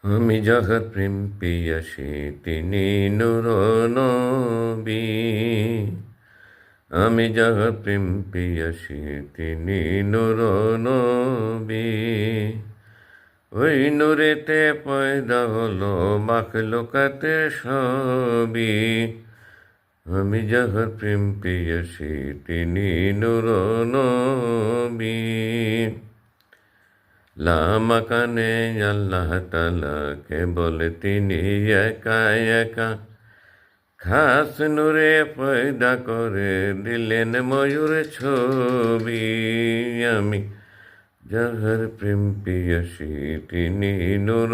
আমি যাহার প্রেম পেয়াসী তিনি নূর নবী। আমি যাহার প্রেম পেয়াসী তিনি নূর নবী। ওই নূরেতে পয়দা হলো মাখলুকাতের সবই। আমি যাহার প্রেম পেয়াসী তিনি নূর নবী। লামাকানে আল্লাহ তাআলা কেবল তিনি একা একা, খাস নূরে পয়দা করে দিলেন ময়ূর ছবি। আমি যাহার প্রেম পিয়াসী তিনি নূর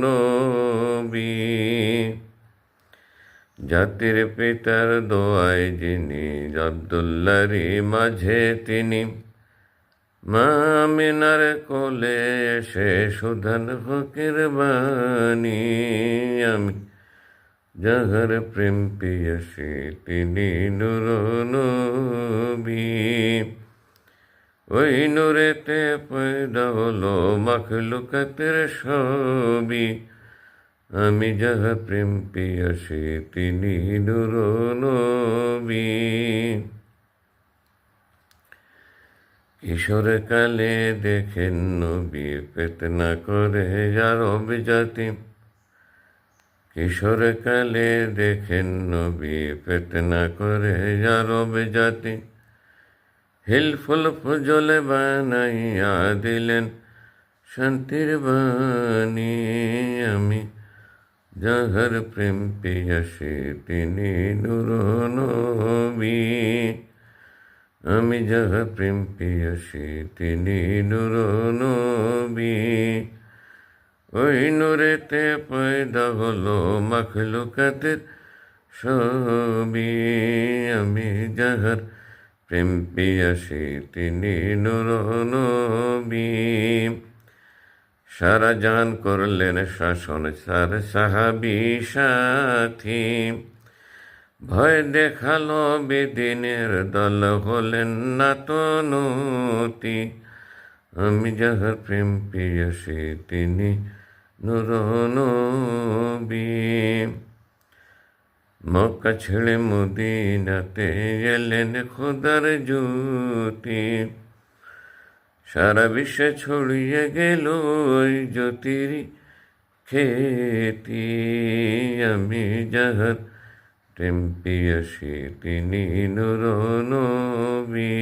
নবী। জাতির পিতার দোয়ায় যিনি আব্দুল্লাহরই মাঝে তিনি, মা আমিনার কোলে এসে সুধান ফকির বাণী। আমি যাহার প্রেম পিয়াসী তিনি নূর নবী। ওই নূরেতে পয়দা হলো মাখলুকাতের সবই। আমি যাহার প্রেম পিয়াসী তিনি নূর নবী। কিশোর কালে দেখেন নবী ফিতনা করে আরব জাতি। কিশোর কালে দেখেন নবী ফিতনা করে আরব জাতি। হিলফুল ফুজল বানাইয়া দিলেন শান্তির বাণী। আমি যাহার প্রেম পিয়াসী তিনি নূর নবী। আমি যাহার প্রেম পিয়াসী তিনি নূর নবী। ওই নূরেতে পয়দা হলো মাখলুকাতের সবই। আমি যাহার প্রেম পিয়াসী তিনি নূর নবী। সারা জান করলেন শাসন সার সাহাবী সাথী। ভয় দেখালো বেদিনের দল হলেন না তনুতি। আমি যাহার প্রেম পিয়াসী তিনি নূর নবী। মক্কা ছেড়ে মদিনাতে এলেন খোদার জ্যোতি। সারা বিশ্বে ছড়িয়ে গেল ওই জ্যোতির খ্যাতি। আমি যাহার প্রেম পিয়াসী তিনি নূর নবী।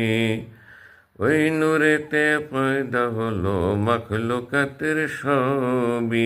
ওই নূরেতে পয়দা হলো মাখলুকাতের সবই।